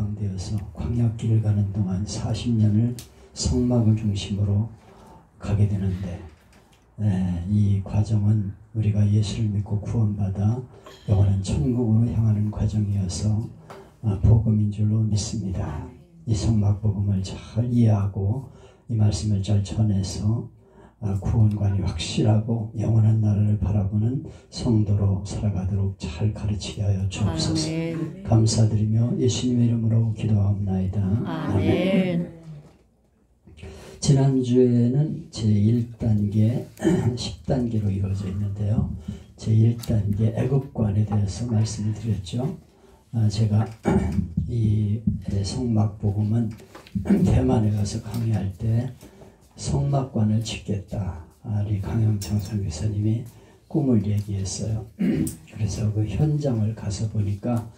해방되어서 광야길을 가는 동안 40년을 성막을 중심으로 가게 되는데, 이 과정은 우리가 예수를 믿고 구원받아 영원한 천국으로 향하는 과정이어서 복음인 줄로 믿습니다. 이 성막복음을 잘 이해하고 이 말씀을 잘 전해서 구원관이 확실하고 영원한 나라를 바라보는 성도로 살아가도록 잘 가르치게 하여 주옵소서. 아멘. 감사드리며 예수님의 이름으로 기도하옵나이다. 아멘. 지난주에는 제1단계, 10단계로 이루어져 있는데요. 제1단계 애국관에 대해서 말씀을 드렸죠. 제가 이 성막복음은 대만에 가서 강의할 때 성막관을 짓겠다. 우리 강영창 선교사님이 꿈을 얘기했어요. 그래서 그 현장을 가서 보니까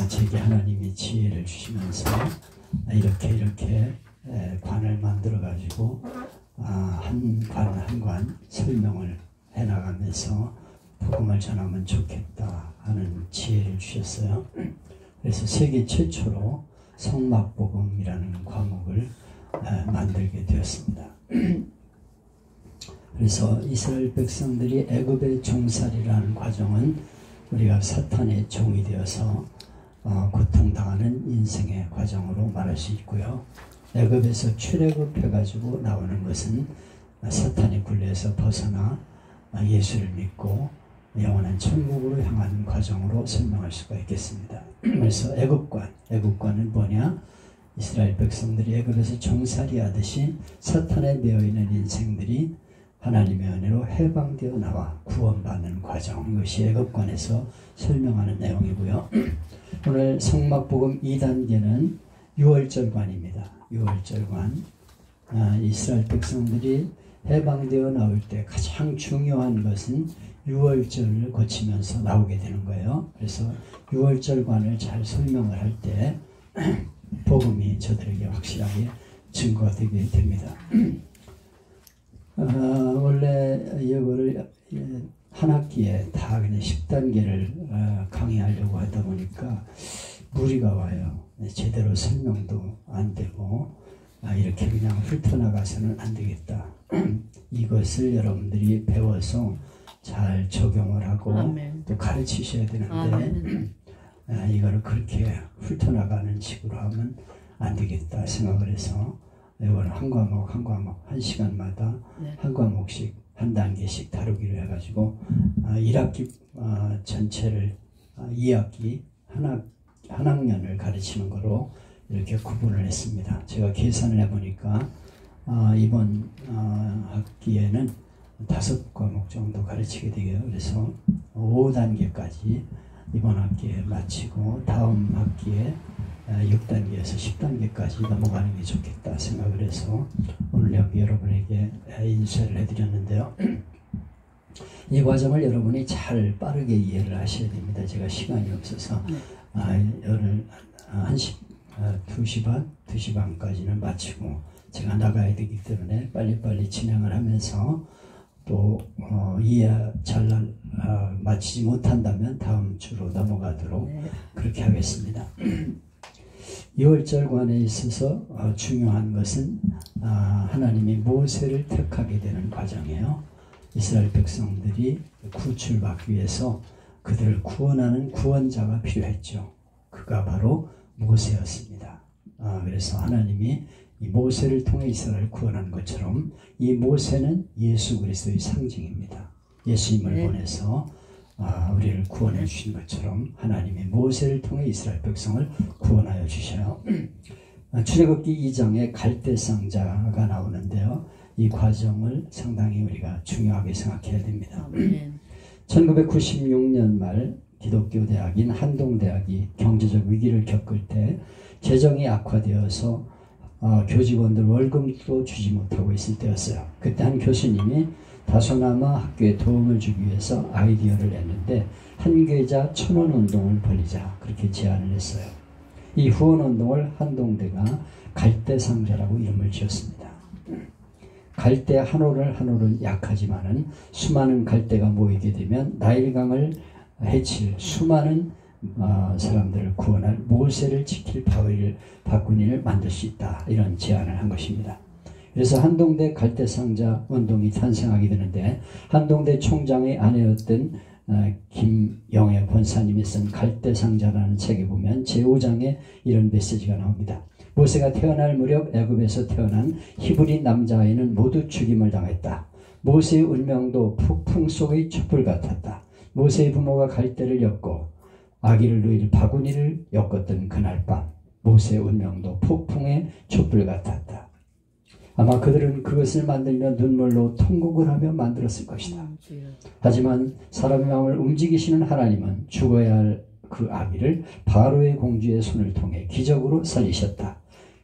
제게 하나님이 지혜를 주시면서 이렇게 관을 만들어 가지고 한 관 한 관 설명을 해나가면서 복음을 전하면 좋겠다 하는 지혜를 주셨어요. 그래서 세계 최초로 성막복음이라는 과목을 만들게 되었습니다. 그래서 이스라엘 백성들이 애굽의 종살이라는 과정은 우리가 사탄의 종이 되어서 고통당하는 인생의 과정으로 말할 수 있고요. 애굽에서 출애굽해가지고 나오는 것은 사탄의 굴레에서 벗어나 예수를 믿고 영원한 천국으로 향하는 과정으로 설명할 수가 있겠습니다. 그래서 애굽관은 뭐냐? 이스라엘 백성들이 애굽에서 종살이 하듯이 사탄에 매여있는 인생들이 하나님의 은혜로 해방되어 나와 구원받는 과정, 이것이 애굽관에서 설명하는 내용이고요. 오늘 성막복음 2단계는 유월절관입니다. 유월절관, 이스라엘 백성들이 해방되어 나올 때 가장 중요한 것은 유월절을 거치면서 나오게 되는 거예요. 그래서 유월절관을 잘 설명을 할 때 복음이 저들에게 확실하게 증거가 되게 됩니다. 원래 이거를 한 학기에 다 그냥 10단계를 강의하려고 하다 보니까 무리가 와요. 제대로 설명도 안 되고 이렇게 그냥 훑어나가서는 안 되겠다. 이것을 여러분들이 배워서 잘 적용을 하고 아멘. 또 가르치셔야 되는데 이거를 그렇게 훑어나가는 식으로 하면 안 되겠다 생각을 해서 이걸 한 과목 한 과목 한 시간마다 한 과목씩 한 단계씩 다루기로 해가지고 1학기 전체를 2학기 한 학년을 가르치는 거로 이렇게 구분을 했습니다. 제가 계산을 해보니까 이번 학기에는 5과목 정도 가르치게 되고요. 그래서 5단계까지 이번 학기에 마치고 다음 학기에 6단계에서 10단계까지 넘어가는 게 좋겠다 생각을 해서 오늘 여기 여러분에게 인쇄를 해드렸는데요. 이 과정을 여러분이 잘 빠르게 이해를 하셔야 됩니다. 제가 시간이 없어서 오늘 2시 반, 2시 반까지는 마치고 제가 나가야 되기 때문에 빨리빨리 진행을 하면서 또 이해 잘 마치지 못한다면 다음 주로 넘어가도록 그렇게 하겠습니다. 유월절관에 있어서 중요한 것은 하나님이 모세를 택하게 되는 과정이에요. 이스라엘 백성들이 구출받기 위해서 그들을 구원하는 구원자가 필요했죠. 그가 바로 모세였습니다. 그래서 하나님이 이 모세를 통해 이스라엘을 구원한 것처럼 이 모세는 예수 그리스도의 상징입니다. 예수님을 보내서 우리를 구원해 주신 것처럼 하나님이 모세를 통해 이스라엘 백성을 구원하여 주셔요. 출애굽기 2장에 갈대상자가 나오는데요. 이 과정을 상당히 우리가 중요하게 생각해야 됩니다. 1996년 말 기독교 대학인 한동대학이 경제적 위기를 겪을 때 재정이 악화되어서 교직원들 월급도 주지 못하고 있을 때였어요. 그때 한 교수님이 다소나마 학교에 도움을 주기 위해서 아이디어를 냈는데 한 계좌 1,000원 운동을 벌이자 그렇게 제안을 했어요. 이 후원 운동을 한동대가 갈대상자라고 이름을 지었습니다. 갈대 한 올은 약하지만은 수많은 갈대가 모이게 되면 나일강을 해칠 수많은 사람들을 구원할 모세를 지킬 바구니를 만들 수 있다. 이런 제안을 한 것입니다. 그래서 한동대 갈대상자 운동이 탄생하게 되는데 한동대 총장의 아내였던 김영애 권사님이 쓴 갈대상자라는 책에 보면 제5장에 이런 메시지가 나옵니다. 모세가 태어날 무렵 애굽에서 태어난 히브리 남자아이는 모두 죽임을 당했다. 모세의 운명도 폭풍 속의 촛불 같았다. 모세의 부모가 갈대를 엮고 아기를 누일 바구니를 엮었던 그날 밤 모세의 운명도 폭풍의 촛불 같았다. 아마 그들은 그것을 만들며 눈물로 통곡을 하며 만들었을 것이다. 하지만 사람의 마음을 움직이시는 하나님은 죽어야 할 그 아기를 바로의 공주의 손을 통해 기적으로 살리셨다.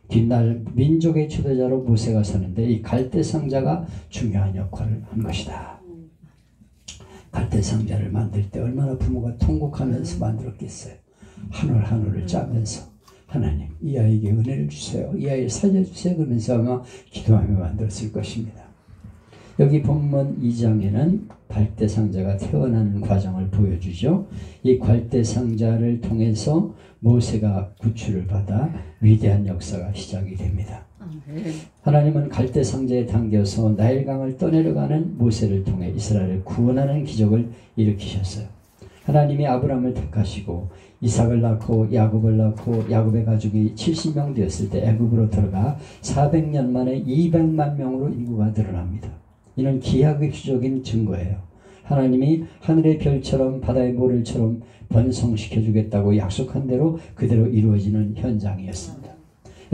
뒷날 민족의 지도자로 모세가 서는데 이 갈대상자가 중요한 역할을 한 것이다. 갈대상자를 만들 때 얼마나 부모가 통곡하면서 만들었겠어요. 한 올 한 올을 짜면서 하나님 이 아이에게 은혜를 주세요. 이 아이를 살려주세요. 그러면서 아마 기도하며 만들었을 것입니다. 여기 본문 2장에는 갈대상자가 태어나는 과정을 보여주죠. 이 갈대상자를 통해서 모세가 구출을 받아 위대한 역사가 시작이 됩니다. 하나님은 갈대상자에 당겨서 나일강을 떠내려가는 모세를 통해 이스라엘을 구원하는 기적을 일으키셨어요. 하나님이 아브라함을 택하시고 이삭을 낳고 야곱을 낳고 야곱의 가족이 70명 되었을 때 애굽으로 들어가 400년 만에 200만 명으로 인구가 늘어납니다. 이는 기하급수적인 증거예요. 하나님이 하늘의 별처럼 바다의 모래처럼 번성시켜 주겠다고 약속한 대로 그대로 이루어지는 현장이었습니다.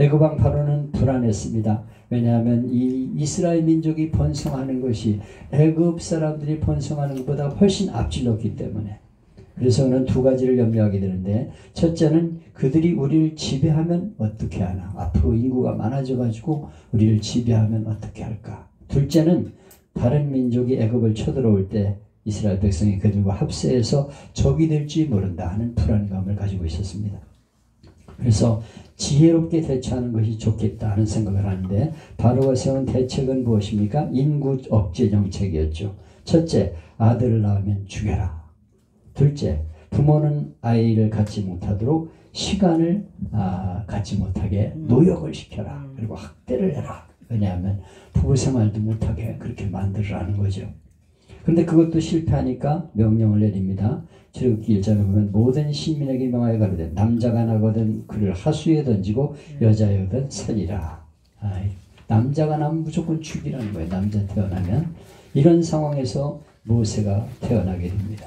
애굽 왕 바로는 불안했습니다. 왜냐하면 이 이스라엘 민족이 번성하는 것이 애굽 사람들이 번성하는 것보다 훨씬 앞질렀기 때문에 그래서 그는 두 가지를 염려하게 되는데 첫째는 그들이 우리를 지배하면 어떻게 하나 앞으로 인구가 많아져 가지고 우리를 지배하면 어떻게 할까. 둘째는 다른 민족이 애굽을 쳐들어올 때 이스라엘 백성이 그들과 합세해서 적이 될지 모른다 하는 불안감을 가지고 있었습니다. 그래서 지혜롭게 대처하는 것이 좋겠다 하는 생각을 하는데 바로가 세운 대책은 무엇입니까? 인구 억제 정책이었죠. 첫째, 아들을 낳으면 죽여라. 둘째, 부모는 아이를 갖지 못하도록 시간을 갖지 못하게 노역을 시켜라. 그리고 학대를 해라. 왜냐하면 부부 생활도 못하게 그렇게 만들으라는 거죠. 그런데 그것도 실패하니까 명령을 내립니다. 출애굽기 1장에 보면 모든 시민에게 명하여 가로되 남자가 나거든 그를 하수에 던지고 여자여든 살리라. 남자가 나면 무조건 죽이라는 거예요. 남자 태어나면. 이런 상황에서 모세가 태어나게 됩니다.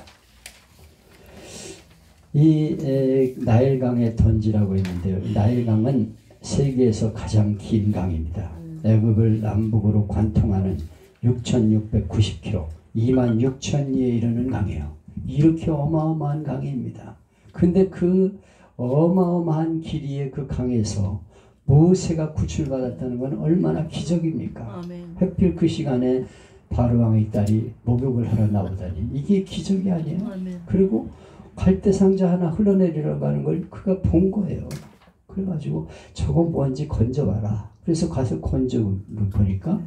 이 나일강에 던지라고 했는데요. 나일강은 세계에서 가장 긴 강입니다. 애굽을 남북으로 관통하는 6,690km, 26,000리에 이르는 강이에요. 이렇게 어마어마한 강입니다. 근데 그 어마어마한 길이의 그 강에서 모세가 구출받았다는 건 얼마나 기적입니까? 아멘. 햇빛 그 시간에 바로왕의 딸이 목욕을 하러 나오다니 이게 기적이 아니에요? 아멘. 그리고 갈대상자 하나 흘러내리려고 하는 걸 그가 본 거예요. 그래가지고 저거 뭔지 건져봐라. 그래서 가서 건져보니까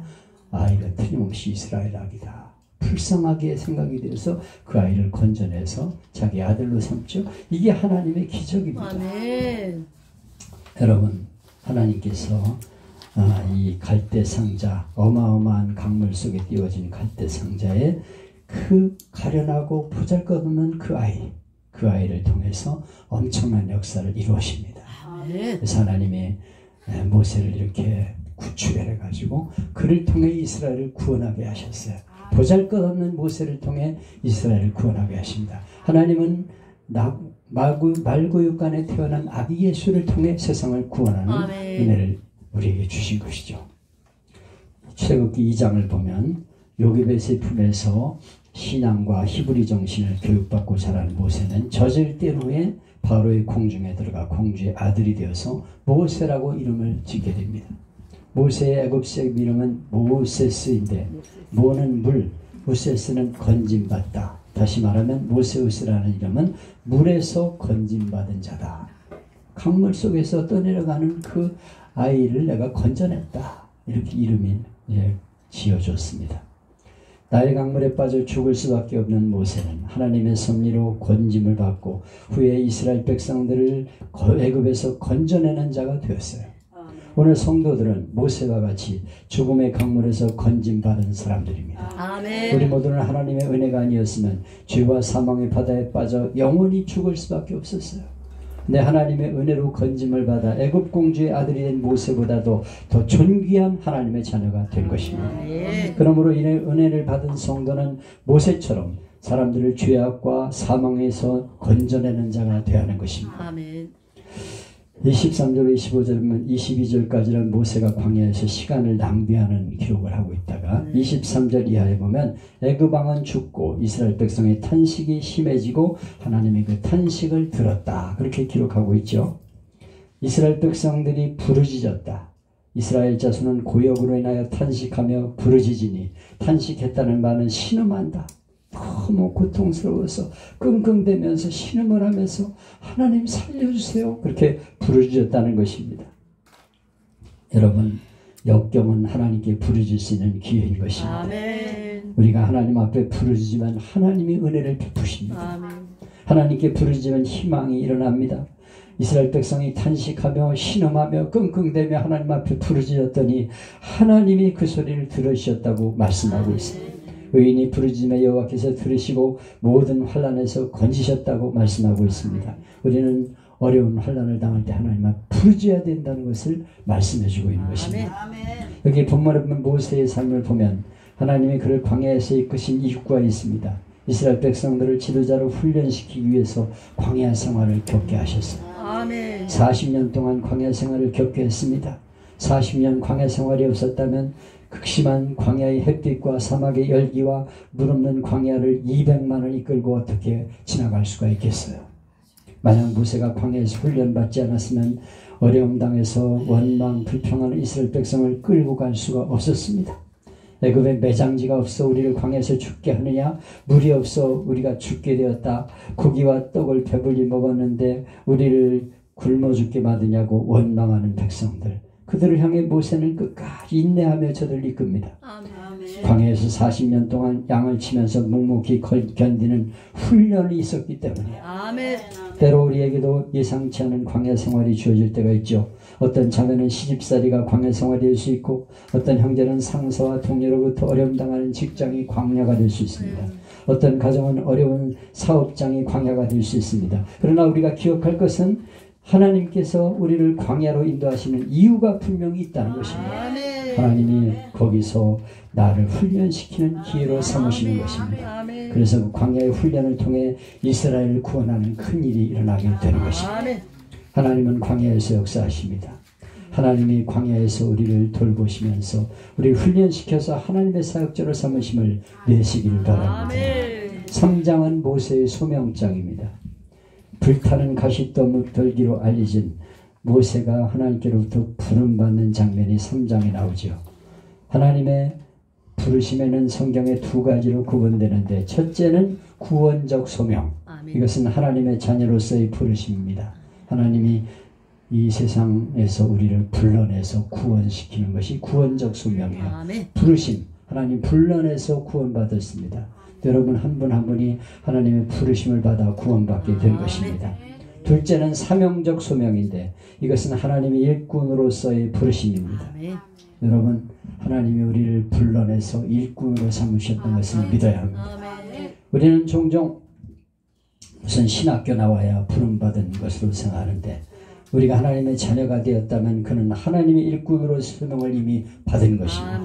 아이가 틀림없이 이스라엘 아기다. 불쌍하게 생각이 돼서 그 아이를 건져내서 자기 아들로 삼죠. 이게 하나님의 기적입니다. 아멘. 여러분 하나님께서 이 갈대상자 어마어마한 강물 속에 띄워진 갈대상자에 그 가련하고 보잘것없는 그 아이를 통해서 엄청난 역사를 이루십니다. 그래서 하나님이 모세를 이렇게 구출해가지고 그를 통해 이스라엘을 구원하게 하셨어요. 보잘것없는 모세를 통해 이스라엘을 구원하게 하십니다. 하나님은 말구육간에 태어난 아기 예수를 통해 세상을 구원하는 은혜를 우리에게 주신 것이죠. 출애굽기 2장을 보면 요셉의 품에서 신앙과 히브리 정신을 교육받고 자란 모세는 젖을 뗀 후에 바로의 궁중에 들어가 공주의 아들이 되어서 모세라고 이름을 짓게 됩니다. 모세의 애굽식 이름은 모세스인데 모는 물, 우세스는 건짐받다. 다시 말하면 모세우스라는 이름은 물에서 건짐받은 자다. 강물 속에서 떠내려가는 그 아이를 내가 건져냈다. 이렇게 이름이 지어줬습니다. 나일 강물에 빠져 죽을 수밖에 없는 모세는 하나님의 섭리로 건짐을 받고 후에 이스라엘 백성들을 애굽에서 건져내는 자가 되었어요. 오늘 성도들은 모세와 같이 죽음의 강물에서 건짐받은 사람들입니다. 아멘. 우리 모두는 하나님의 은혜가 아니었으면 죄와 사망의 바다에 빠져 영원히 죽을 수밖에 없었어요. 근데 하나님의 은혜로 건짐을 받아 애굽 공주의 아들이 된 모세보다도 더 존귀한 하나님의 자녀가 된 것입니다. 그러므로 이내 은혜를 받은 성도는 모세처럼 사람들을 죄악과 사망에서 건져내는 자가 되어야 하는 것입니다. 아멘. 23절, 25절, 22절까지는 모세가 광야에서 시간을 낭비하는 기록을 하고 있다가 23절 이하에 보면 애굽 왕은 죽고 이스라엘 백성의 탄식이 심해지고 하나님의 그 탄식을 들었다. 그렇게 기록하고 있죠. 이스라엘 백성들이 부르짖었다. 이스라엘 자손은 고역으로 인하여 탄식하며 부르짖으니 탄식했다는 말은 신음한다. 너무 고통스러워서 끙끙대면서 신음을 하면서 하나님 살려주세요. 그렇게 부르짖었다는 것입니다. 여러분, 역경은 하나님께 부르짖을 수 있는 기회인 것입니다. 아멘. 우리가 하나님 앞에 부르짖으면 하나님이 은혜를 베푸십니다. 아멘. 하나님께 부르짖으면 희망이 일어납니다. 이스라엘 백성이 탄식하며 신음하며 끙끙대며 하나님 앞에 부르짖었더니 하나님이 그 소리를 들으셨다고 말씀하고 있습니다. 의인이 부르짖으며 여호와께서 들으시고 모든 환난에서 건지셨다고 말씀하고 있습니다. 우리는 어려운 환난을 당할 때 하나님 앞에 부르짖어야 된다는 것을 말씀해주고 있는 것입니다. 여기 본문에 보면 모세의 삶을 보면 하나님이 그를 광야에서 이끄신 이유가 있습니다. 이스라엘 백성들을 지도자로 훈련시키기 위해서 광야 생활을 겪게 하셨어요. 아멘. 40년 동안 광야 생활을 겪게 했습니다. 40년 광야 생활이 없었다면 극심한 광야의 햇빛과 사막의 열기와 물 없는 광야를 200만을 이끌고 어떻게 지나갈 수가 있겠어요. 만약 모세가 광야에서 훈련받지 않았으면 어려움 당해서 원망 불평하는 이스라엘 백성을 끌고 갈 수가 없었습니다. 애굽에 매장지가 없어 우리를 광야에서 죽게 하느냐, 물이 없어 우리가 죽게 되었다, 고기와 떡을 배불리 먹었는데 우리를 굶어 죽게 만드냐고 원망하는 백성들, 그들을 향해 모세는 끝까지 인내하며 저들을 이끕니다. 아멘. 광야에서 40년 동안 양을 치면서 묵묵히 견디는 훈련이 있었기 때문에 아멘. 때로 우리에게도 예상치 않은 광야 생활이 주어질 때가 있죠. 어떤 자매는 시집살이가 광야 생활이 될 수 있고 어떤 형제는 상사와 동료로부터 어려움 당하는 직장이 광야가 될 수 있습니다. 어떤 가정은 어려운 사업장이 광야가 될 수 있습니다. 그러나 우리가 기억할 것은 하나님께서 우리를 광야로 인도하시는 이유가 분명히 있다는 것입니다. 하나님이 거기서 나를 훈련시키는 기회로 삼으시는 것입니다. 그래서 광야의 훈련을 통해 이스라엘을 구원하는 큰 일이 일어나게 되는 것입니다. 하나님은 광야에서 역사하십니다. 하나님이 광야에서 우리를 돌보시면서 우리를 훈련시켜서 하나님의 사역자로 삼으심을 내시기를 바랍니다. 3장은 모세의 소명장입니다. 불타는 가시떨기로 알려진 모세가 하나님께로부터 부름받는 장면이 3장에 나오죠. 하나님의 부르심에는 성경에 두 가지로 구분되는데, 첫째는 구원적 소명. 이것은 하나님의 자녀로서의 부르심입니다. 하나님이 이 세상에서 우리를 불러내서 구원시키는 것이 구원적 소명이에요. 부르심, 하나님 불러내서 구원받았습니다. 여러분 한 분 한 분이 하나님의 부르심을 받아 구원받게 된 것입니다. 둘째는 사명적 소명인데, 이것은 하나님의 일꾼으로서의 부르심입니다. 여러분, 하나님이 우리를 불러내서 일꾼으로 삼으셨던 것을 믿어야 합니다. 우리는 종종 무슨 신학교 나와야 부름받은 것으로 생각하는데, 우리가 하나님의 자녀가 되었다면 그는 하나님의 일꾼으로 소명을 이미 받은 것입니다.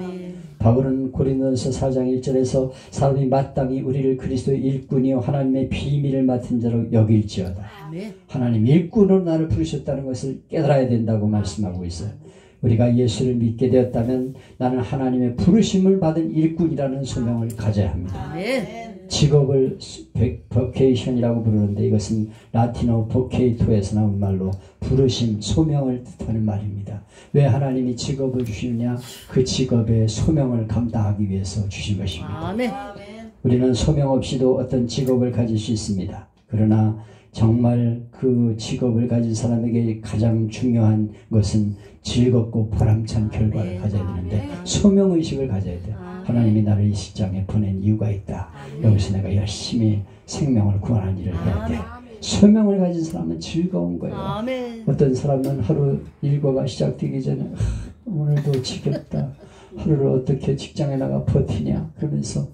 바울은 고린도서 4장 1절에서 사람이 마땅히 우리를 그리스도의 일꾼이요 하나님의 비밀을 맡은 자로 여길지어다. 하나님 일꾼으로 나를 부르셨다는 것을 깨달아야 된다고 말씀하고 있어요. 우리가 예수를 믿게 되었다면 나는 하나님의 부르심을 받은 일꾼이라는 소명을 가져야 합니다. 직업을 보케이션이라고 부르는데, 이것은 라틴어 보케이토에서 나온 말로 부르심, 소명을 뜻하는 말입니다. 왜 하나님이 직업을 주시느냐? 그 직업의 소명을 감당하기 위해서 주신 것입니다. 우리는 소명 없이도 어떤 직업을 가질 수 있습니다. 그러나 정말 그 직업을 가진 사람에게 가장 중요한 것은 즐겁고 보람찬 결과를 가져야 되는데, 소명의식을 가져야 돼요. 하나님이 나를 이 직장에 보낸 이유가 있다. 여기서 내가 열심히 생명을 구하는 일을 해야 돼. 소명을 가진 사람은 즐거운 거예요. 아멘. 어떤 사람은 하루 일과가 시작되기 전에 오늘도 지겹다. 하루를 어떻게 직장에 나가 버티냐 그러면서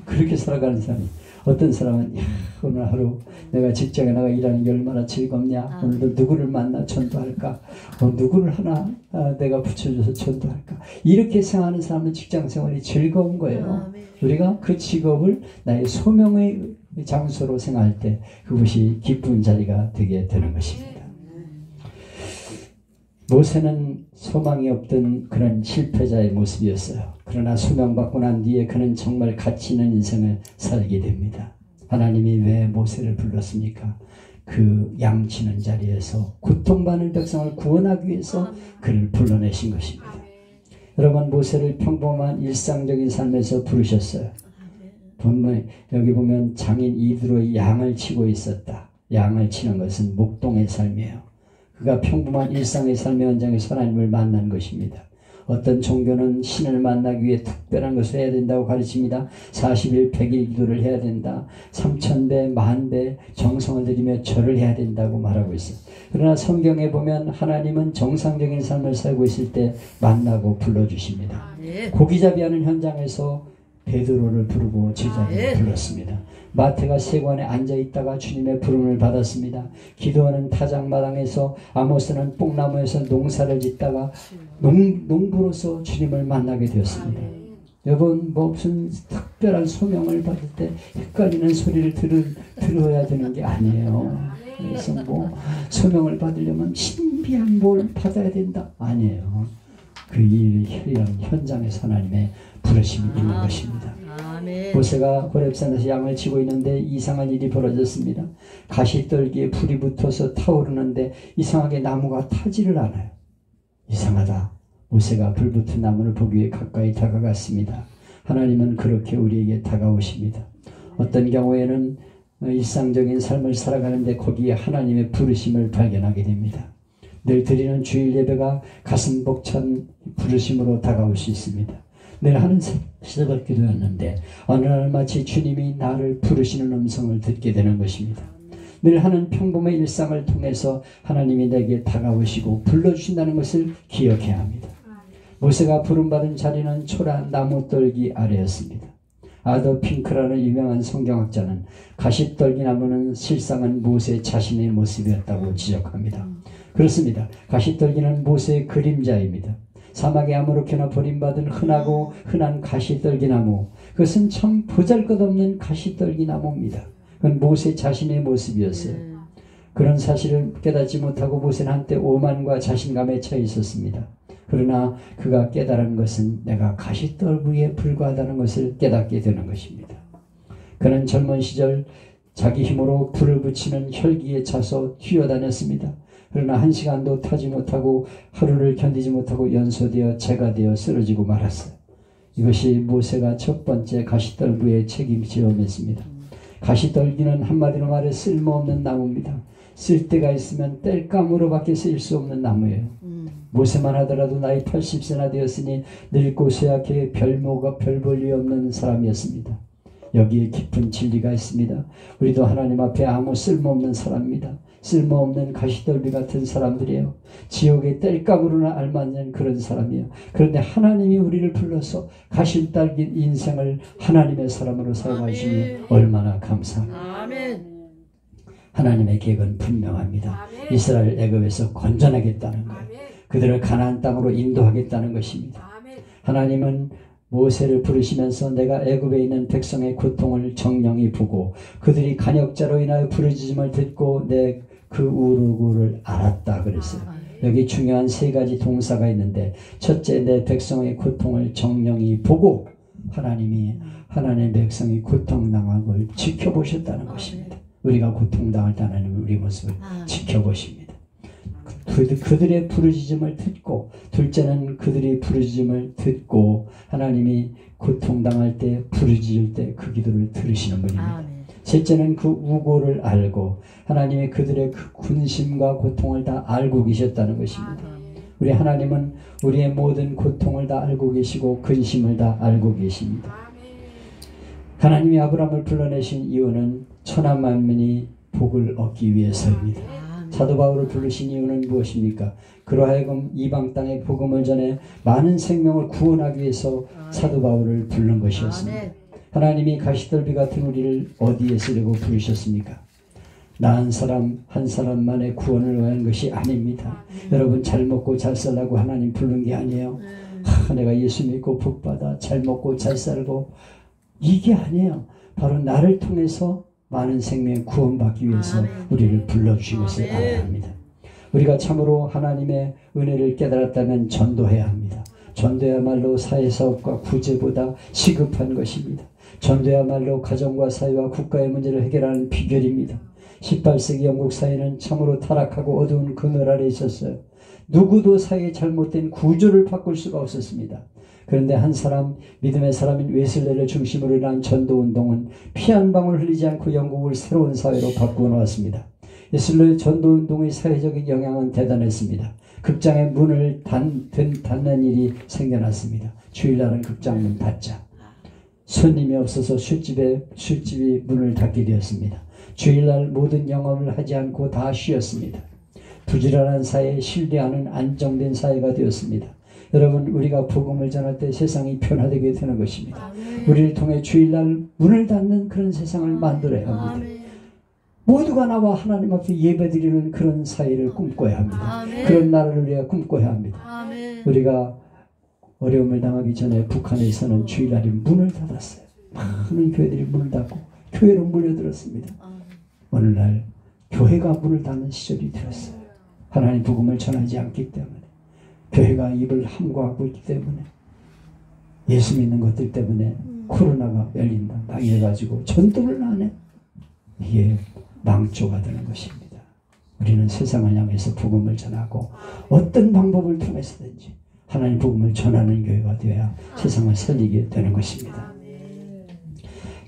그렇게 살아가는 사람이, 어떤 사람은 오늘 하루 내가 직장에 나가 일하는 게 얼마나 즐겁냐, 오늘도 누구를 만나 전도할까, 누구를 하나 내가 붙여줘서 전도할까, 이렇게 생각하는 사람은 직장 생활이 즐거운 거예요. 우리가 그 직업을 나의 소명의 장소로 생각할 때 그것이 기쁜 자리가 되게 되는 것입니다. 모세는 소망이 없던 그런 실패자의 모습이었어요. 그러나 소명받고 난 뒤에 그는 정말 가치 있는 인생을 살게 됩니다. 하나님이 왜 모세를 불렀습니까? 그 양치는 자리에서 고통받는 백성을 구원하기 위해서 그를 불러내신 것입니다. 여러분, 모세를 평범한 일상적인 삶에서 부르셨어요. 분명히 여기 보면 장인 이드로의 양을 치고 있었다. 양을 치는 것은 목동의 삶이에요. 그가 평범한 일상의 삶의 현장에서 하나님을 만난 것입니다. 어떤 종교는 신을 만나기 위해 특별한 것을 해야 된다고 가르칩니다. 40일 100일 기도를 해야 된다. 3000배 10,000배 정성을 들이며 절을 해야 된다고 말하고 있어요. 그러나 성경에 보면 하나님은 정상적인 삶을 살고 있을 때 만나고 불러주십니다. 고기잡이하는 현장에서 베드로를 부르고 제자를 불렀습니다. 마태가 세관에 앉아있다가 주님의 부름을 받았습니다. 기도하는 타작마당에서, 아모스는 뽕나무에서 농사를 짓다가 농부로서 주님을 만나게 되었습니다. 여러분, 무슨 특별한 소명을 받을 때 헷갈리는 소리를 들어야 되는 게 아니에요. 그래서 소명을 받으려면 신비한 뭘 받아야 된다, 아니에요. 그 일 현장에서 하나님의 부르심이 있는 것입니다. 모세가 호렙산에서 양을 치고 있는데 이상한 일이 벌어졌습니다. 가시떨기에 불이 붙어서 타오르는데 이상하게 나무가 타지를 않아요. 이상하다. 모세가 불 붙은 나무를 보기 위해 가까이 다가갔습니다. 하나님은 그렇게 우리에게 다가오십니다. 어떤 경우에는 일상적인 삶을 살아가는데 거기에 하나님의 부르심을 발견하게 됩니다. 늘 드리는 주일 예배가 가슴 벅찬 부르심으로 다가올 수 있습니다. 늘 하는 새벽 기도였는데 어느 날 마치 주님이 나를 부르시는 음성을 듣게 되는 것입니다. 늘 하는 평범의 일상을 통해서 하나님이 내게 다가오시고 불러주신다는 것을 기억해야 합니다. 모세가 부름받은 자리는 초라한 나무떨기 아래였습니다. 아더 핑크라는 유명한 성경학자는 가시떨기 나무는 실상은 모세 자신의 모습이었다고 지적합니다. 그렇습니다. 가시떨기는 모세의 그림자입니다. 사막에 아무렇게나 버림받은 흔한 가시떨기 나무, 그것은 참 보잘것없는 가시떨기 나무입니다. 그건 모세 자신의 모습이었어요. 그런 사실을 깨닫지 못하고 모세는 한때 오만과 자신감에 처해 있었습니다. 그러나 그가 깨달은 것은 내가 가시떨기에 불과하다는 것을 깨닫게 되는 것입니다. 그는 젊은 시절 자기 힘으로 불을 붙이는 혈기에 차서 뛰어다녔습니다. 그러나 한 시간도 타지 못하고 하루를 견디지 못하고 연소되어 재가 되어 쓰러지고 말았어요. 이것이 모세가 첫 번째 가시떨기에 책임지었습니다. 가시떨기는 한마디로 말해 쓸모없는 나무입니다. 쓸 데가 있으면 땔감으로밖에 쓰일 수 없는 나무예요. 모세만 하더라도 나이 80세나 되었으니 늙고 쇠약해 별 볼 일 없는 사람이었습니다. 여기에 깊은 진리가 있습니다. 우리도 하나님 앞에 아무 쓸모없는 사람입니다. 쓸모없는 가시떨기 같은 사람들이에요. 지옥의 땔감으로나 알맞는 그런 사람이에요. 그런데 하나님이 우리를 불러서 가시떨기 인생을 하나님의 사람으로 사용하시니 얼마나 감사합니다. 하나님의 계획은 분명합니다. 이스라엘 애굽에서 건져내겠다는 거예요. 그들을 가나안 땅으로 인도하겠다는 것입니다. 하나님은 모세를 부르시면서 내가 애굽에 있는 백성의 고통을 정령히 보고 그들이 간역자로 인하여 부르짖음을 듣고 내 그 우르고를 알았다 그랬어요. 여기 중요한 세 가지 동사가 있는데, 첫째, 내 백성의 고통을 정령히 보고 하나님이 하나님의 백성이 고통당한 걸 지켜보셨다는 것입니다. 우리가 고통당할 때 하나님은 우리 모습을 지켜보십니다. 그들의 부르짖음을 듣고, 둘째는 그들이 부르짖음을 듣고 하나님이 고통당할 때 부르짖을 때 그 기도를 들으시는 분입니다. 셋째는 그 우고를 알고 하나님이 그들의 그 군심과 고통을 다 알고 계셨다는 것입니다. 우리 하나님은 우리의 모든 고통을 다 알고 계시고 근심을 다 알고 계십니다. 하나님이 아브라함을 불러내신 이유는 천하 만민이 복을 얻기 위해서입니다. 사도 바울을 부르신 이유는 무엇입니까? 그러하여금 이방 땅에 복음을 전해 많은 생명을 구원하기 위해서 사도 바울을 부른 것이었습니다. 하나님이 가시떨비 같은 우리를 어디에 쓰려고 부르셨습니까? 나 한 사람 한 사람만의 구원을 위한 것이 아닙니다. 여러분 잘 먹고 잘 살라고 하나님 부른 게 아니에요. 내가 예수 믿고 복받아 잘 먹고 잘 살고 이게 아니에요. 바로 나를 통해서 많은 생명 구원받기 위해서 우리를 불러주신 것을 알아야 합니다. 우리가 참으로 하나님의 은혜를 깨달았다면 전도해야 합니다. 전도야말로 사회사업과 구제보다 시급한 것입니다. 전도야말로 가정과 사회와 국가의 문제를 해결하는 비결입니다. 18세기 영국 사회는 참으로 타락하고 어두운 그늘 아래 있었어요. 누구도 사회의 잘못된 구조를 바꿀 수가 없었습니다. 그런데 한 사람, 믿음의 사람인 웨슬레를 중심으로 일어난 전도운동은 피 한 방울 흘리지 않고 영국을 새로운 사회로 바꾸어 놓았습니다. 웨슬레의 전도운동의 사회적인 영향은 대단했습니다. 극장의 문을 닫는 일이 생겨났습니다. 주일날은 극장 문 닫자. 손님이 없어서 술집이 문을 닫게 되었습니다. 주일날 모든 영업을 하지 않고 다 쉬었습니다. 부지런한 사회에 신뢰하는 안정된 사회가 되었습니다. 여러분 우리가 복음을 전할 때 세상이 변화되게 되는 것입니다. 우리를 통해 주일날 문을 닫는 그런 세상을 만들어야 합니다. 모두가 나와 하나님 앞에 예배드리는 그런 사회를 꿈꿔야 합니다. 그런 나라를 우리가 꿈꿔야 합니다. 우리가 어려움을 당하기 전에 북한에서는 주일날에 문을 닫았어요. 많은 교회들이 문을 닫고 교회로 몰려들었습니다. 오늘날 교회가 문을 닫는 시절이 되었어요. 하나님 복음을 전하지 않기 때문에 교회가 입을 함구하고 있기 때문에 예수 믿는 것들 때문에 코로나가 열린다 당해가지고 전도를 안 해. 이게 망조가 되는 것입니다. 우리는 세상을 향해서 복음을 전하고 어떤 방법을 통해서든지 하나님 복음을 전하는 교회가 되어야 세상을 살리게 되는 것입니다.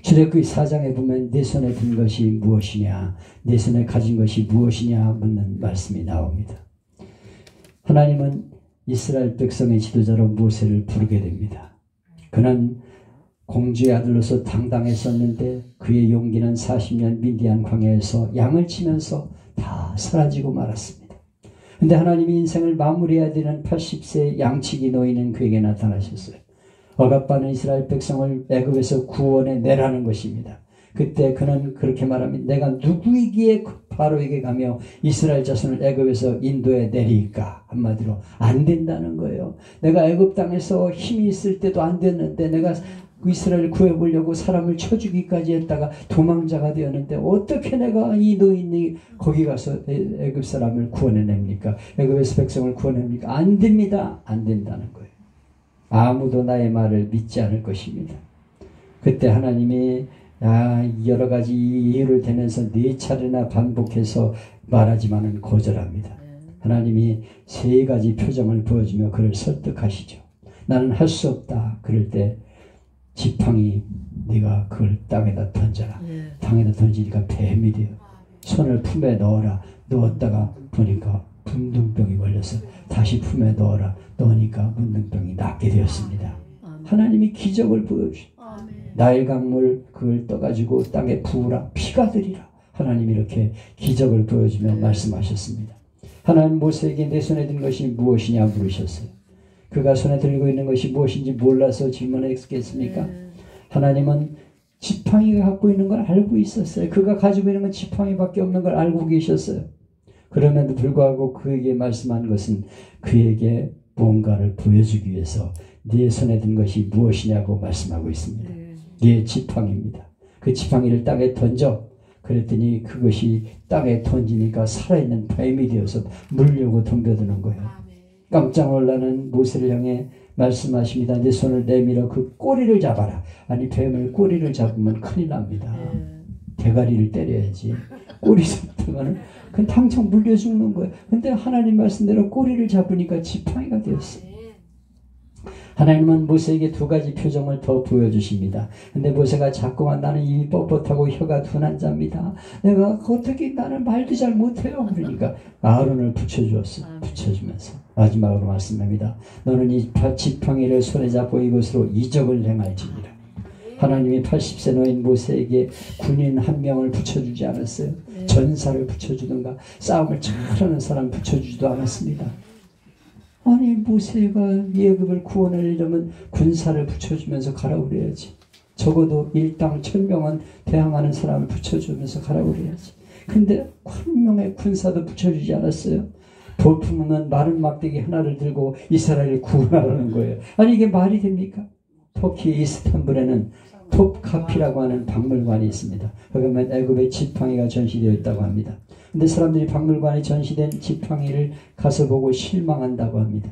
출애굽기 4장에 보면 내 손에 든 것이 무엇이냐, 내 손에 가진 것이 무엇이냐 묻는 말씀이 나옵니다. 하나님은 이스라엘 백성의 지도자로 모세를 부르게 됩니다. 그는 공주의 아들로서 당당했었는데 그의 용기는 40년 미디안 광야에서 양을 치면서 다 사라지고 말았습니다. 그런데 하나님이 인생을 마무리해야 되는 80세 양치기 노인은 그에게 나타나셨어요. 억압받는 이스라엘 백성을 애굽에서 구원해 내라는 것입니다. 그때 그는 그렇게 말합니다. 내가 누구이기에 바로에게 가며 이스라엘 자손을 애굽에서 인도해 내리까? 한마디로 안 된다는 거예요. 내가 애굽 땅에서 힘이 있을 때도 안 됐는데 내가 이스라엘을 구해보려고 사람을 쳐주기까지 했다가 도망자가 되었는데 어떻게 내가 이 노인이 거기 가서 애굽 사람을 구원해냅니까? 애굽에서 백성을 구원해냅니까? 안 됩니다. 안 된다는 거예요. 아무도 나의 말을 믿지 않을 것입니다. 그때 하나님이 여러 가지 이유를 대면서 4차례나 반복해서 말하지만은 거절합니다. 하나님이 3가지 표정을 보여주며 그를 설득하시죠. 나는 할 수 없다. 그럴 때 지팡이 네가 그걸 땅에다 던져라. 땅에다 던지니까 뱀이 돼요. 손을 품에 넣어라. 넣었다가 보니까 문둥병이 걸려서 다시 품에 넣어라. 넣으니까 문둥병이 낫게 되었습니다. 하나님이 기적을 보여주시죠. 나일 강물 그걸 떠가지고 땅에 부으라. 피가 되리라. 하나님이 이렇게 기적을 보여주며 말씀하셨습니다. 하나님 모세에게 내 손에 든 것이 무엇이냐 물으셨어요. 그가 손에 들고 있는 것이 무엇인지 몰라서 질문했겠습니까? 하나님은 지팡이가 갖고 있는 걸 알고 있었어요. 그가 가지고 있는 건 지팡이밖에 없는 걸 알고 계셨어요. 그럼에도 불구하고 그에게 말씀한 것은 그에게 뭔가를 보여주기 위해서 네 손에 든 것이 무엇이냐고 말씀하고 있습니다. 네 지팡이입니다. 그 지팡이를 땅에 던져. 그랬더니 그것이 땅에 던지니까 살아있는 뱀이 되어서 물려고 덤벼드는 거예요. 깜짝 놀라는 모세를 향해 말씀하십니다. 내 손을 내밀어 그 꼬리를 잡아라. 아니 뱀을 꼬리를 잡으면 큰일 납니다. 대가리를 때려야지. 꼬리 잡으면 그건 당장 물려 죽는 거예요. 근데 하나님 말씀대로 꼬리를 잡으니까 지팡이가 되었어요. 하나님은 모세에게 두 가지 표정을 더 보여주십니다. 근데 모세가 자꾸만 나는 입이 뻣뻣하고 혀가 둔한 자입니다. 내가 어떻게 나는 말도 잘 못해요. 그러니까 아론을 붙여주었어요. 붙여주면서 마지막으로 말씀합니다. 너는 이 지팡이를 손에 잡고 이것으로 이적을 행할지니라. 하나님이 80세 노인 모세에게 군인 한 명을 붙여주지 않았어요. 전사를 붙여주든가 싸움을 잘하는 사람 붙여주지도 않았습니다. 아니 모세가 예굽을 구원하려면 군사를 붙여주면서 가라고 그래야지. 적어도 일당 1000명은 대항하는 사람을 붙여주면서 가라고 그래야지. 근데 한 명의 군사도 붙여주지 않았어요. 볼품은 마른 막대기 하나를 들고 이스라엘을 구원하라는 거예요. 아니 이게 말이 됩니까? 터키 이스탄불에는 톱카피라고 하는 박물관이 있습니다. 거기 보면 애굽의 지팡이가 전시되어 있다고 합니다. 근데 사람들이 박물관에 전시된 지팡이를 가서 보고 실망한다고 합니다.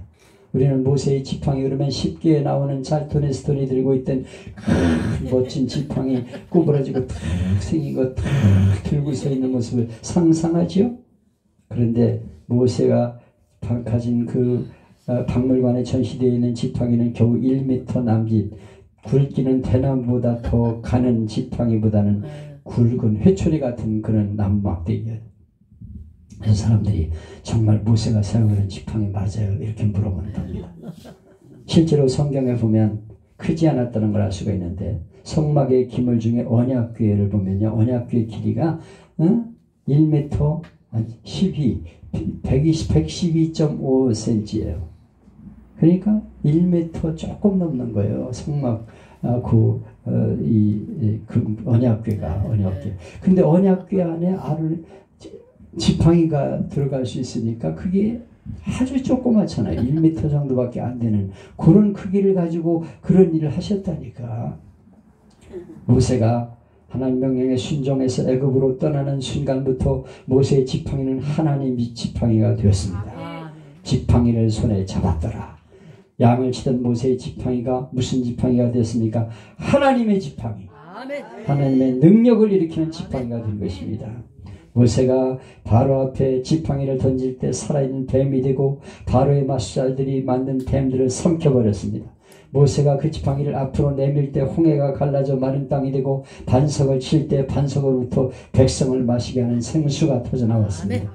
우리는 모세의 지팡이 그러면 쉽게 나오는 잘토네 스톤이 들고 있던 멋진 지팡이 구부러지고 탁 생긴 거 탁 들고 서 있는 모습을 상상하지요? 그런데 모세가 가진 그 박물관에 전시되어 있는 지팡이는 겨우 1m 남짓, 굵기는 대나무보다 더 가는 지팡이보다는 굵은 회초리 같은 그런 나무 막대기예요. 그래서 사람들이 정말 모세가 사용하는 지팡이 맞아요? 이렇게 물어본답니다. 실제로 성경에 보면 크지 않았다는 걸 알 수가 있는데 성막의 기물 중에 언약궤를 보면요. 언약궤 길이가 1m 112.5cm예요. 그러니까 1m 조금 넘는 거예요. 성막 그 언약궤가 언약궤. 근데 언약궤 안에 지팡이가 들어갈 수 있으니까 그게 아주 조그맣잖아요. 1m 정도밖에 안 되는 그런 크기를 가지고 그런 일을 하셨다니까. 모세가 하나님 명령에 순종해서 애굽으로 떠나는 순간부터 모세의 지팡이는 하나님의 지팡이가 되었습니다. 지팡이를 손에 잡았더라. 양을 치던 모세의 지팡이가 무슨 지팡이가 되었습니까? 하나님의 지팡이. 하나님의 능력을 일으키는 지팡이가 된 것입니다. 모세가 바로 앞에 지팡이를 던질 때 살아있는 뱀이 되고 바로의 마술사들이 만든 뱀들을 삼켜버렸습니다. 모세가 그 지팡이를 앞으로 내밀 때 홍해가 갈라져 마른 땅이 되고 반석을 칠 때 반석으로부터 백성을 마시게 하는 생수가 터져나왔습니다.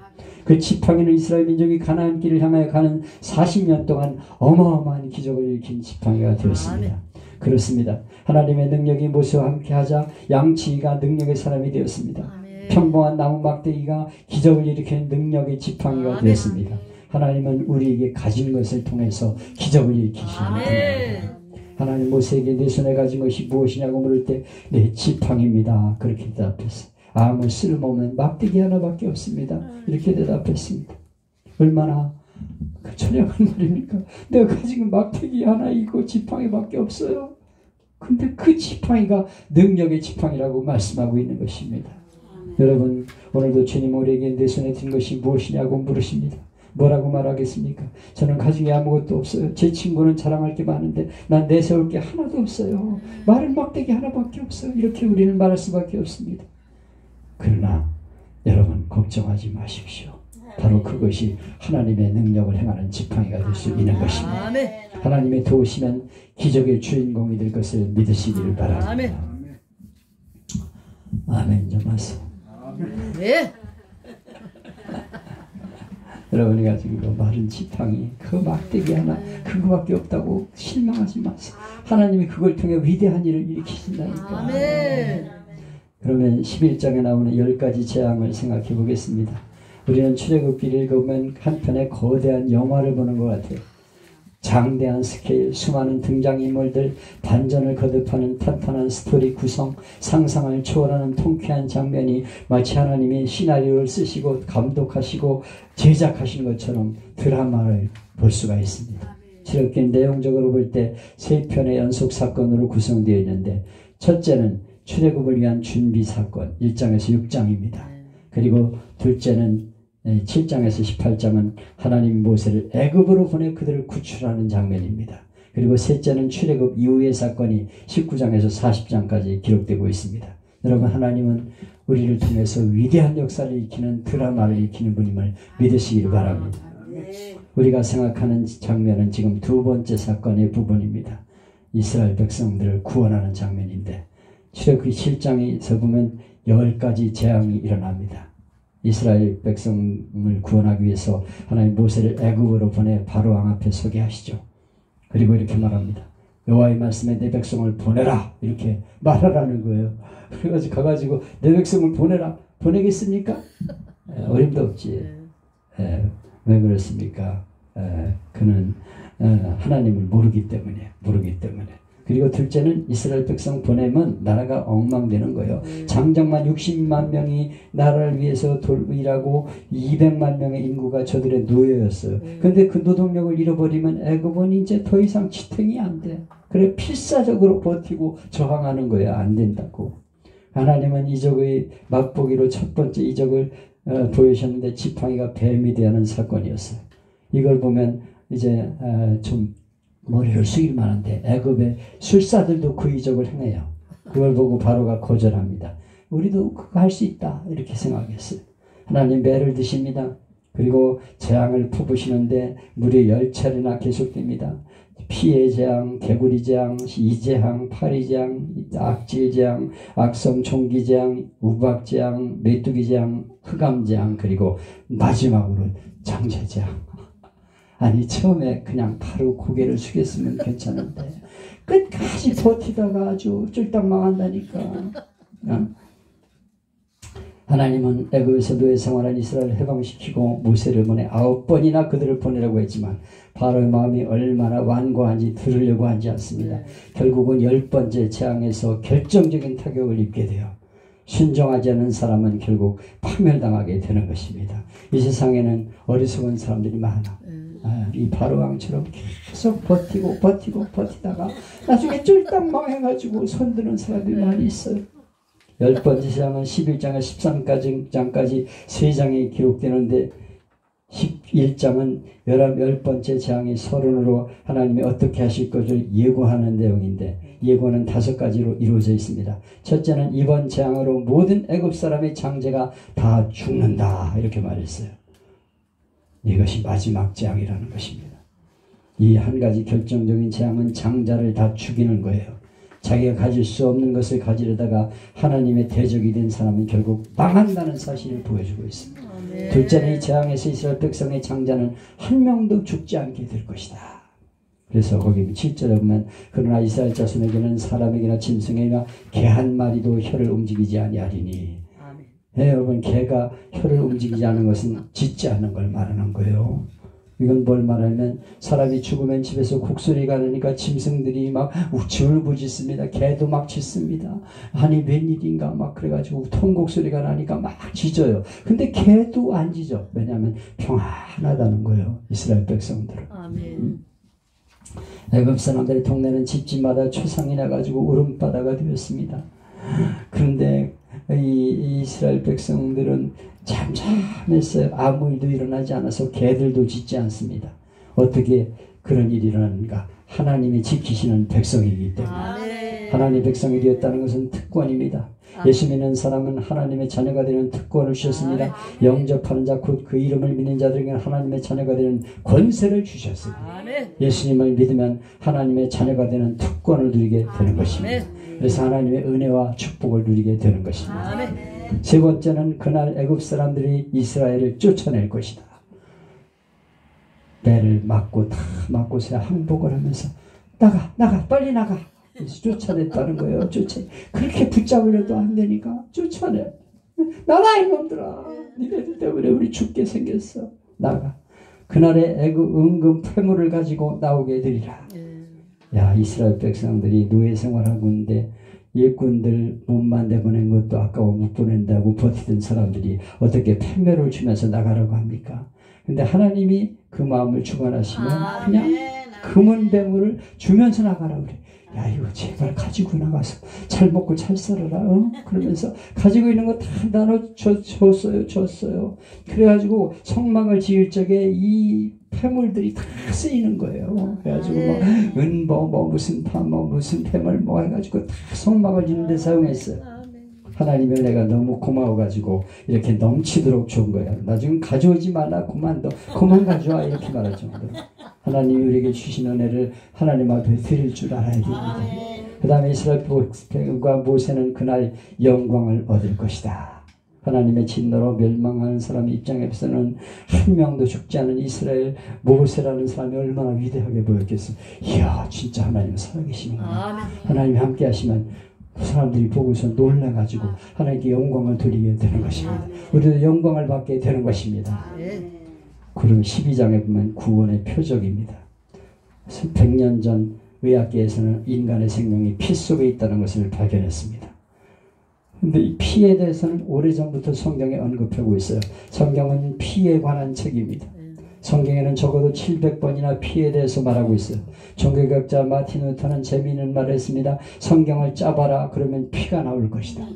그 지팡이는 이스라엘 민족이 가나안 길을 향하여 가는 40년 동안 어마어마한 기적을 일으킨 지팡이가 되었습니다. 그렇습니다. 하나님의 능력이 모세와 함께하자 양치기가 능력의 사람이 되었습니다. 평범한 나무 막대기가 기적을 일으키는 능력의 지팡이가 되었습니다. 하나님은 우리에게 가진 것을 통해서 기적을 일으키시는 분입니다. 하나님 모세에게 내 손에 가진 것이 무엇이냐고 물을 때 내 지팡이입니다. 그렇게 대답했어요. 아무 쓸모없는 막대기 하나밖에 없습니다. 이렇게 대답했습니다. 얼마나 처량한 말입니까? 내가 가진 막대기 하나이고 지팡이밖에 없어요. 근데 그 지팡이가 능력의 지팡이라고 말씀하고 있는 것입니다. 여러분 오늘도 주님 우리에게 내 손에 든 것이 무엇이냐고 물으십니다. 뭐라고 말하겠습니까? 저는 가진 게 아무것도 없어요. 제 친구는 자랑할 게 많은데 난 내세울 게 하나도 없어요. 마른 막대기 하나밖에 없어요. 이렇게 우리는 말할 수밖에 없습니다. 그러나 여러분 걱정하지 마십시오. 바로 그것이 하나님의 능력을 행하는 지팡이가 될 수 있는 것입니다. 하나님의 도우시면 기적의 주인공이 될 것을 믿으시기를 바랍니다. 아멘 좀 하세요. 네. 여러분이 가지고 그 마른 지팡이 그 막대기 하나 그거밖에 없다고 실망하지 마세요. 하나님이 그걸 통해 위대한 일을 일으키신다니까. 아멘. 그러면 11장에 나오는 10가지 재앙을 생각해 보겠습니다. 우리는 출애굽기를 읽으면 한편의 거대한 영화를 보는 것 같아요. 장대한 스케일, 수많은 등장인물들, 반전을 거듭하는 탄탄한 스토리 구성, 상상을 초월하는 통쾌한 장면이 마치 하나님이 시나리오를 쓰시고 감독하시고 제작하시는 것처럼 드라마를 볼 수가 있습니다. 출애굽기는 내용적으로 볼 때 3편의 연속 사건으로 구성되어 있는데 첫째는 출애굽을 위한 준비 사건 1장에서 6장입니다. 그리고 둘째는 7장에서 18장은 하나님 모세를 애굽으로 보내 그들을 구출하는 장면입니다. 그리고 셋째는 출애굽 이후의 사건이 19장에서 40장까지 기록되고 있습니다. 여러분 하나님은 우리를 통해서 위대한 역사를 일으키는 드라마를 일으키는 분임을 믿으시기를 바랍니다. 우리가 생각하는 장면은 지금 두 번째 사건의 부분입니다. 이스라엘 백성들을 구원하는 장면인데 출애굽기 7장에서 보면 10가지 재앙이 일어납니다. 이스라엘 백성을 구원하기 위해서 하나님 모세를 애굽으로 보내 바로 왕 앞에 서게 하시죠. 그리고 이렇게 말합니다. 여호와의 말씀에 내 백성을 보내라 이렇게 말하라는 거예요. 그래가지고 가가지고 내 백성을 보내라. 보내겠습니까? 어림도 없지. 왜 그렇습니까? 그는 하나님을 모르기 때문에. 그리고 둘째는 이스라엘 백성 보내면 나라가 엉망되는 거예요. 장정만 60만 명이 나라를 위해서 일하고 200만 명의 인구가 저들의 노예였어요. 근데 그 노동력을 잃어버리면 애굽은 이제 더 이상 지탱이 안 돼. 그래 필사적으로 버티고 저항하는 거예요. 안 된다고. 하나님은 이적의 맛보기로 첫 번째 이적을 보여주셨는데 지팡이가 뱀이 되는 사건이었어요. 이걸 보면 이제 좀 머리를 숙일 만한데 애굽의 술사들도 그 이적을 행해요. 그걸 보고 바로가 거절합니다. 우리도 그거 할 수 있다 이렇게 생각했어요. 하나님 배를 드십니다. 그리고 재앙을 퍼부시는데 무려 10차례나 계속됩니다. 피해 재앙, 개구리 재앙, 이재앙, 파리 재앙, 악질 재앙, 악성 총기 재앙, 우박 재앙, 메뚜기 재앙, 흑암 재앙, 그리고 마지막으로 장제 재앙. 아니 처음에 그냥 바로 고개를 숙였으면 괜찮은데 끝까지 버티다가 아주 쫄딱 망한다니까. 하나님은 애굽에서 노예 생활한 이스라엘을 해방시키고 모세를 보내 9번이나 그들을 보내라고 했지만 바로의 마음이 얼마나 완고한지 들으려고 하지 않습니다. 결국은 10번째 재앙에서 결정적인 타격을 입게 돼요. 순종하지 않는 사람은 결국 파멸당하게 되는 것입니다. 이 세상에는 어리석은 사람들이 많아. 이 바로왕처럼 계속 버티다가 나중에 쫄딱 망해가지고 손드는 사람들이 많이 있어요. 10번째 재앙은 11장에서 13장까지 3장이 기록되는데 11장은 10번째 재앙이 서론으로 하나님이 어떻게 하실 것을 예고하는 내용인데 예고는 5가지로 이루어져 있습니다. 첫째는 이번 재앙으로 모든 애굽 사람의 장제가 다 죽는다 이렇게 말했어요. 이것이 마지막 재앙이라는 것입니다. 이 한 가지 결정적인 재앙은 장자를 다 죽이는 거예요. 자기가 가질 수 없는 것을 가지려다가 하나님의 대적이 된 사람은 결국 망한다는 사실을 보여주고 있습니다. 둘째는 이 재앙에서 이스라엘 백성의 장자는 한 명도 죽지 않게 될 것이다. 그래서 거기 7절에 보면 그러나 이스라엘 자손에게는 사람에게나 짐승에게나 개 한 마리도 혀를 움직이지 아니하리니. 여러분 개가 혀를 움직이지 않는 것은 짖지 않는 걸 말하는 거예요. 이건 뭘 말하면 사람이 죽으면 집에서 곡소리가 나니까 짐승들이 막 울부짖습니다. 개도 막 짖습니다. 아니 웬일인가 막 그래가지고 통곡소리가 나니까 막 짖어요. 근데 개도 안 짖어. 왜냐하면 평안하다는 거예요. 이스라엘 백성들은. 아멘. 애굽 사람들의 동네는 집집마다 초상이 나가지고 울음바다가 되었습니다. 그런데 이 이스라엘 백성들은 잠잠했어요. 아무 일도 일어나지 않아서 개들도 짖지 않습니다. 어떻게 그런 일이 일어나는가? 하나님이 지키시는 백성이기 때문에. 하나님의 백성이 되었다는 것은 특권입니다. 예수 믿는 사람은 하나님의 자녀가 되는 특권을 주셨습니다. 영접하는 자 곧 그 이름을 믿는 자들에게는 하나님의 자녀가 되는 권세를 주셨습니다. 예수님을 믿으면 하나님의 자녀가 되는 특권을 누리게 되는 것입니다. 그래서 하나님의 은혜와 축복을 누리게 되는 것입니다. 세 번째는 그날 애굽 사람들이 이스라엘을 쫓아낼 것이다. 배를 막고 다 막고서 항복을 하면서 나가 빨리 나가. 그래서 쫓아냈다는 거예요. 그렇게 붙잡으려도 안 되니까 쫓아내. 나가 이놈들아. 니네들 때문에 우리 죽게 생겼어. 나가. 그날의 애굽 은금 폐물을 가지고 나오게 되리라. 야 이스라엘 백성들이 노예 생활하고 있는데 일꾼들 몸만 내보낸 것도 아까워 못 보낸다고 버티던 사람들이 어떻게 패멸을 주면서 나가라고 합니까? 근데 하나님이 그 마음을 주관하시면 그냥 금은 배물을 주면서 나가라 그래. 야 이거 제발 가지고 나가서 잘 먹고 잘 살아라. 그러면서 가지고 있는 거 다 줬어요. 그래가지고 성막을 지을 적에 이 폐물들이 다 쓰이는 거예요. 그래가지고 무슨 파 무슨 폐물 해가지고 다 성막을 짓는 데 사용했어요. 하나님의 은혜가 너무 고마워가지고 이렇게 넘치도록 준 거야. 나중에 가져오지 말라. 그만 가져와. 이렇게 말할 정도로. 하나님이 우리에게 주신 은혜를 하나님 앞에 드릴 줄 알아야 됩니다. 그 다음에 이스라엘 백성과 모세는 그날 영광을 얻을 것이다. 하나님의 진노로 멸망하는 사람의 입장에서는 한 명도 죽지 않은 이스라엘 모세라는 사람이 얼마나 위대하게 보였겠어. 이야, 진짜 하나님 살아계시는구나. 하나님이 함께 하시면 그 사람들이 보고서 놀라가지고 하나님께 영광을 드리게 되는 것입니다. 우리도 영광을 받게 되는 것입니다. 그럼 12장에 보면 구원의 표적입니다. 100년 전 의학계에서는 인간의 생명이 피 속에 있다는 것을 발견했습니다. 근데 이 피에 대해서는 오래전부터 성경에 언급하고 있어요. 성경은 피에 관한 책입니다. 성경에는 적어도 700번이나 피에 대해서 말하고 있어요. 종교学자 마틴 루터는 재미있는 말을 했습니다. 성경을 짜봐라. 그러면 피가 나올 것이다.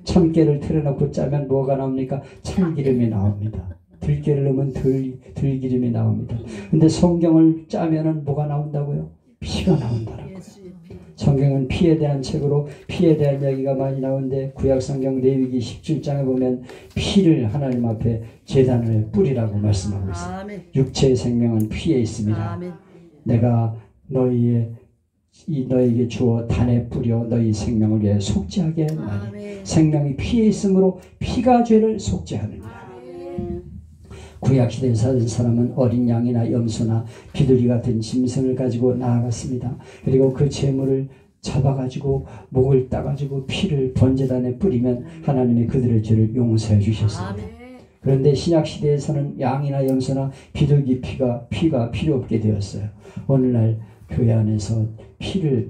참깨를 틀어놓고 짜면 뭐가 나옵니까? 참기름이 나옵니다. 들깨를 넣으면 들기름이 나옵니다. 근데 성경을 짜면은 뭐가 나온다고요? 피가 나온다는 거예요. 성경은 피에 대한 책으로 피에 대한 이야기가 많이 나오는데 구약성경 레위기 17장에 보면 피를 하나님 앞에 제단을 뿌리라고 말씀하고 있어요. 육체의 생명은 피에 있습니다. 내가 너희에게 주어 단에 뿌려 너희 생명을 위해 속죄하게 하나니 생명이 피에 있으므로 피가 죄를 속죄하느니라. 구약시대에 사는 사람은 어린 양이나 염소나 비둘기 같은 짐승을 가지고 나아갔습니다. 그리고 그 제물을 잡아가지고 목을 따가지고 피를 번제단에 뿌리면 하나님이 그들의 죄를 용서해 주셨습니다. 그런데 신약시대에서는 양이나 염소나 비둘기 피가 필요 없게 되었어요. 오늘날 교회 안에서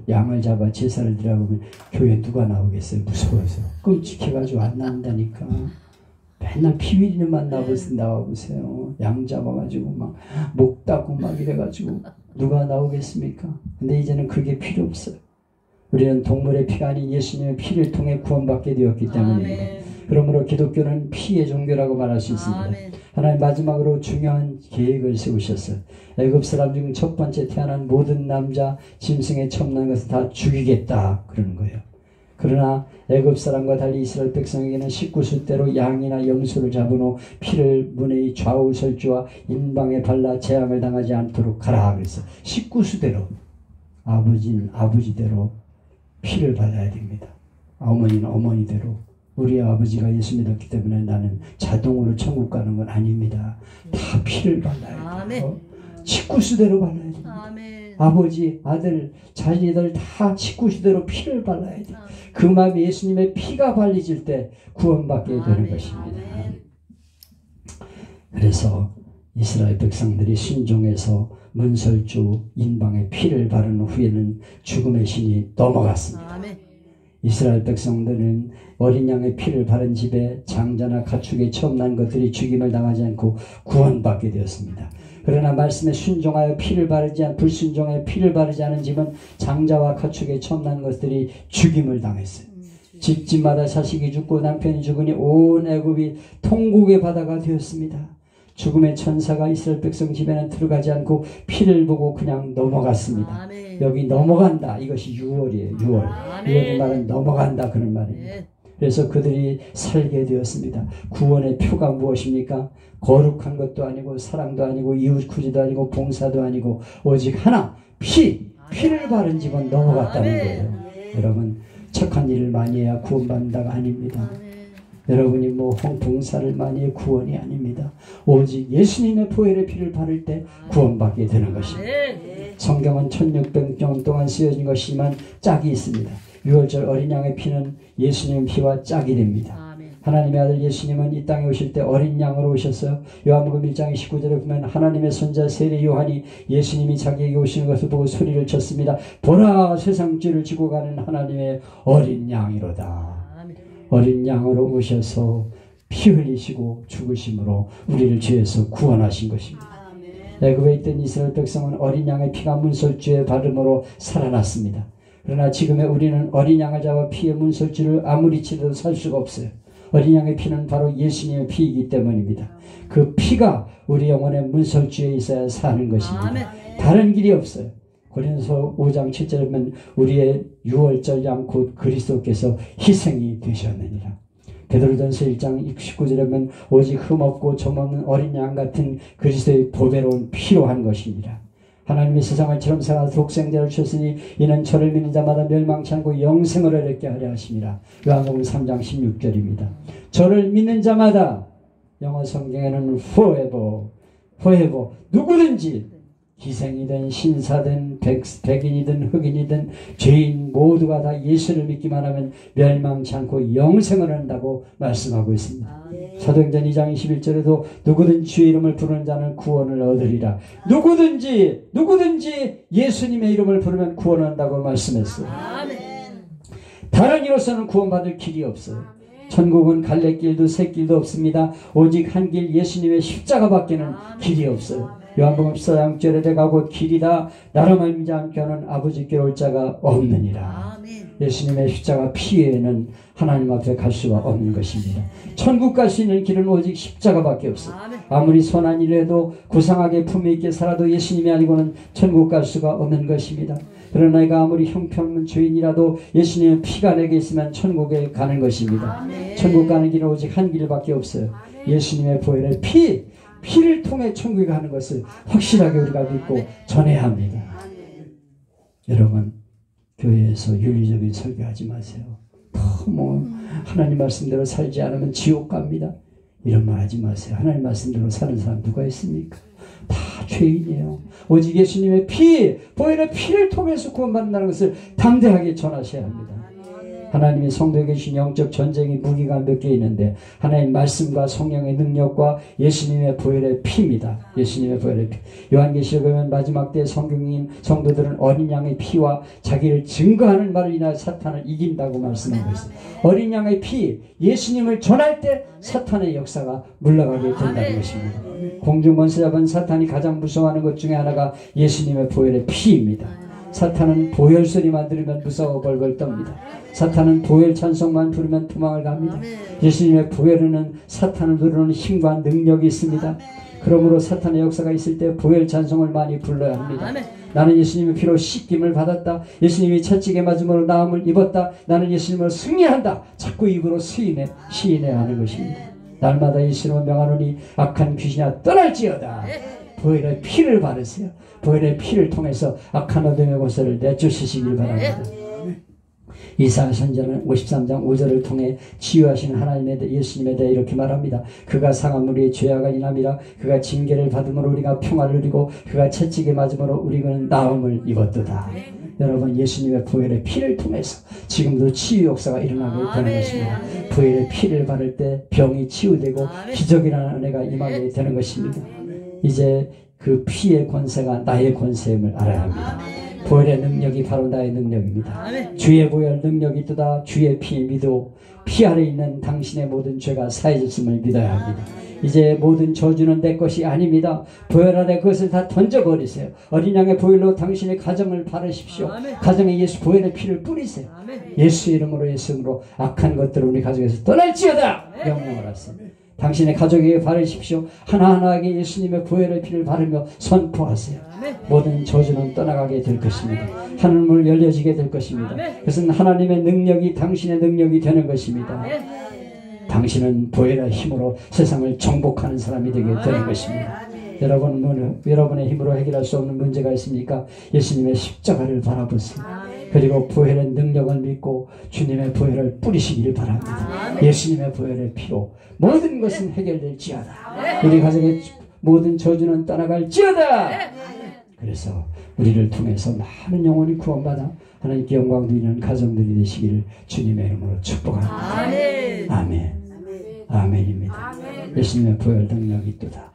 양을 잡아 제사를 드리라고 하면 교회 누가 나오겠어요? 무서워서 끔찍해가지고 안 나온다니까. 맨날 피비린내만 나와보세요. 양 잡아가지고 막 목 따고 막 이래가지고 누가 나오겠습니까? 근데 이제는 그게 필요 없어요. 우리는 동물의 피가 아닌 예수님의 피를 통해 구원받게 되었기 때문입니다. 그러므로 기독교는 피의 종교라고 말할 수 있습니다. 하나님 마지막으로 중요한 계획을 세우셨어요. 애굽 사람 중 첫 번째 태어난 모든 남자 짐승에 첨난 것을 다 죽이겠다 그러는 거예요. 그러나 애굽 사람과 달리 이스라엘 백성에게는 19수대로 양이나 염소를 잡은 후 피를 문의 좌우 설주와 인방에 발라 재앙을 당하지 않도록 하라 그랬어요. 19수대로 아버지는 아버지대로 피를 발라야 됩니다. 어머니는 어머니대로. 우리 아버지가 예수 믿었기 때문에 나는 자동으로 천국 가는 건 아닙니다. 다 피를 발라야 돼요. 19수대로 발라야 됩니다. 아버지, 아들, 자녀들 다 19수대로 피를 발라야 돼요. 그 마음에 예수님의 피가 발리질 때 구원받게 되는 것입니다. 그래서 이스라엘 백성들이 순종해서 문설주 인방에 피를 바른 후에는 죽음의 신이 넘어갔습니다. 이스라엘 백성들은 어린 양의 피를 바른 집에 장자나 가축에 처음 난 것들이 죽임을 당하지 않고 구원받게 되었습니다. 그러나 말씀에 순종하여 피를 바르지 않은 불순종하여 피를 바르지 않은 집은 장자와 가축에 처음 난 것들이 죽임을 당했어요. 집집마다 자식이 죽고 남편이 죽으니 온 애굽이 통곡의 바다가 되었습니다. 죽음의 천사가 이스라엘 백성 집에는 들어가지 않고 피를 보고 그냥 넘어갔습니다. 아멘. 여기 넘어간다. 이것이 6월이에요. 6월. 6월의 말은 넘어간다 그런 말입니다. 그래서 그들이 살게 되었습니다. 구원의 표가 무엇입니까? 거룩한 것도 아니고 사랑도 아니고 이웃 구제도 아니고 봉사도 아니고 오직 하나 피를 바른 집은 넘어갔다는 거예요. 여러분 착한 일을 많이 해야 구원받는다가 아닙니다. 여러분이 뭐 봉사를 많이 해 구원이 아닙니다. 오직 예수님의 보혈의 피를 바를 때 구원받게 되는 것입니다. 성경은 1600년 동안 쓰여진 것이지만 짝이 있습니다. 6월절 어린 양의 피는 예수님 피와 짝이 됩니다. 하나님의 아들 예수님은 이 땅에 오실 때 어린 양으로 오셨어요. 요한복음 1장 19절에 보면 하나님의 손자 세례 요한이 예수님이 자기에게 오시는 것을 보고 소리를 쳤습니다. 보라 세상 죄를 지고 가는 하나님의 어린 양이로다. 어린 양으로 오셔서 피 흘리시고 죽으심으로 우리를 죄에서 구원하신 것입니다. 애굽에 있던 이스라엘 백성은 어린 양의 피가 문설주에 바름으로 살아났습니다. 그러나 지금의 우리는 어린 양을 잡아 피의 문설주를 아무리 치려도 살 수가 없어요. 어린 양의 피는 바로 예수님의 피이기 때문입니다. 그 피가 우리 영혼의 문설주에 있어야 사는 것입니다. 다른 길이 없어요. 고린도서 5장 7절에 보면 우리의 유월절 양 곧 그리스도께서 희생이 되셨느니라. 베드로전서 1장 19절에 보면 오직 흠없고 점없는 어린 양 같은 그리스도의 보배로운 피로 한 것이니라. 하나님이 세상을 처럼 사랑하사 독생자를 주셨으니 이는 저를 믿는 자마다 멸망치 않고 영생을 얻게 하려 하심이라. 요한복음 3장 16절입니다. 저를 믿는 자마다, 영어 성경에는 forever 누구든지 기생이든 신사든 백인이든 흑인이든 죄인 모두가 다 예수를 믿기만 하면 멸망치 않고 영생을 얻는다고 말씀하고 있습니다. 사도행전 2장 21절에도 누구든 주의 이름을 부르는 자는 구원을 얻으리라. 누구든지 예수님의 이름을 부르면 구원을 한다고 말씀했어요. 다른 이로서는 구원받을 길이 없어요. 천국은 갈래길도 샛길도 없습니다. 오직 한 길 예수님의 십자가밖에는 길이 없어요. 요한복음 14장 6절에 내가 곧 길이다 나로 말미암아 함께 하는 아버지께 올 자가 없느니라. 예수님의 십자가 피 외에는 하나님 앞에 갈 수가 없는 것입니다. 천국 갈 수 있는 길은 오직 십자가밖에 없어요. 아무리 선한 일을 해도 구상하게 품위 있게 살아도 예수님이 아니고는 천국 갈 수가 없는 것입니다. 그러나 내가 아무리 형편없는 죄인이라도 예수님의 피가 내게 있으면 천국에 가는 것입니다. 천국 가는 길은 오직 한 길밖에 없어요. 예수님의 보혈의 피를 통해 천국에 가는 것을 확실하게 우리가 믿고 전해야 합니다. 여러분, 교회에서 윤리적인 설교하지 마세요. 너무 하나님 말씀대로 살지 않으면 지옥 갑니다. 이런 말 하지 마세요. 하나님 말씀대로 사는 사람 누가 있습니까? 다 죄인이에요. 오직 예수님의 보혈의 피를 통해서 구원받는다는 것을 당대하게 전하셔야 합니다. 하나님이 성도에게 주신 영적 전쟁의 무기가 몇 개 있는데 하나님 말씀과 성령의 능력과 예수님의 보혈의 피입니다. 예수님의 보혈의 피. 요한계시록에 보면 마지막 때 성경인 성도들은 어린 양의 피와 자기를 증거하는 말을 인하여 사탄을 이긴다고 말씀하고 있어요. 어린 양의 피, 예수님을 전할 때 사탄의 역사가 물러가게 된다는 것입니다. 공중권세 잡은 사탄이 가장 무서워하는 것 중에 하나가 예수님의 보혈의 피입니다. 사탄은 보혈 소리만 들으면 무서워 벌벌 떱니다. 사탄은 보혈 찬송만 부르면 도망을 갑니다. 예수님의 보혈에는 사탄을 누르는 힘과 능력이 있습니다. 그러므로 사탄의 역사가 있을 때 보혈 찬송을 많이 불러야 합니다. 나는 예수님의 피로 씻김을 받았다. 예수님이 채찍에 맞음으로 나음을 입었다. 나는 예수님으로 승리한다. 자꾸 입으로 시인해야 하는 것입니다. 날마다 예수님을 명하노니 악한 귀신아 떠날지어다. 보혈의 피를 바르세요. 보혈의 피를 통해서 악한 어둠의 권세를 내쫓으시길 바랍니다. 이사야 선지자는 53장 5절을 통해 치유하시는 하나님의 예수님에 대해 이렇게 말합니다. 그가 상한 우리의 죄악을 인함이라. 그가 징계를 받음으로 우리가 평화를 누리고 그가 채찍에 맞음으로 우리는 나음을 입었도다. 여러분, 예수님의 보혈의 피를 통해서 지금도 치유 역사가 일어나게 되는 것입니다. 보혈의 피를 바를 때 병이 치유되고 기적이라는 은혜가 임하게 되는 것입니다. 이제 그 피의 권세가 나의 권세임을 알아야 합니다. 보혈의 능력이 바로 나의 능력입니다. 주의 보혈 능력이 있도다. 주의 피 믿어 피 아래 있는 당신의 모든 죄가 사해졌음을 믿어야 합니다. 이제 모든 저주는 내 것이 아닙니다. 보혈 아래 그것을 다 던져버리세요. 어린 양의 보혈로 당신의 가정을 바르십시오. 가정에 예수 보혈의 피를 뿌리세요. 예수 이름으로 악한 것들을 우리 가정에서 떠날지어다 명령을 하세요. 당신의 가족에게 바르십시오. 하나하나에게 예수님의 보혈의 피를 바르며 선포하세요. 모든 저주는 떠나가게 될 것입니다. 하늘문 열려지게 될 것입니다. 그것은 하나님의 능력이 당신의 능력이 되는 것입니다. 당신은 보혈의 힘으로 세상을 정복하는 사람이 되게 되는 것입니다. 여러분의 힘으로 해결할 수 없는 문제가 있습니까? 예수님의 십자가를 바라보세요. 그리고 보혈의 능력을 믿고 주님의 보혈을 뿌리시기를 바랍니다. 예수님의 보혈의 피로 모든 것은 해결될지어다. 우리 가정의 모든 저주는 떠나갈지어다. 그래서 우리를 통해서 많은 영혼이 구원받아 하나님께 영광 드리는 가정들이 되시기를 주님의 이름으로 축복합니다. 아멘. 아멘입니다. 예수님의 보혈 능력이 있도다.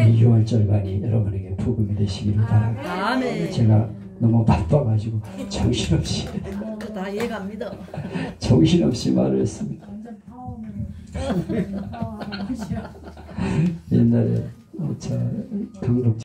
이 6월절간이 여러분에게 복음이 되시기를 바랍니다. 제가 너무 바빠가지고 정신없이 다 이해갑니다. 정신없이 말을 했습니다. 옛날에 강록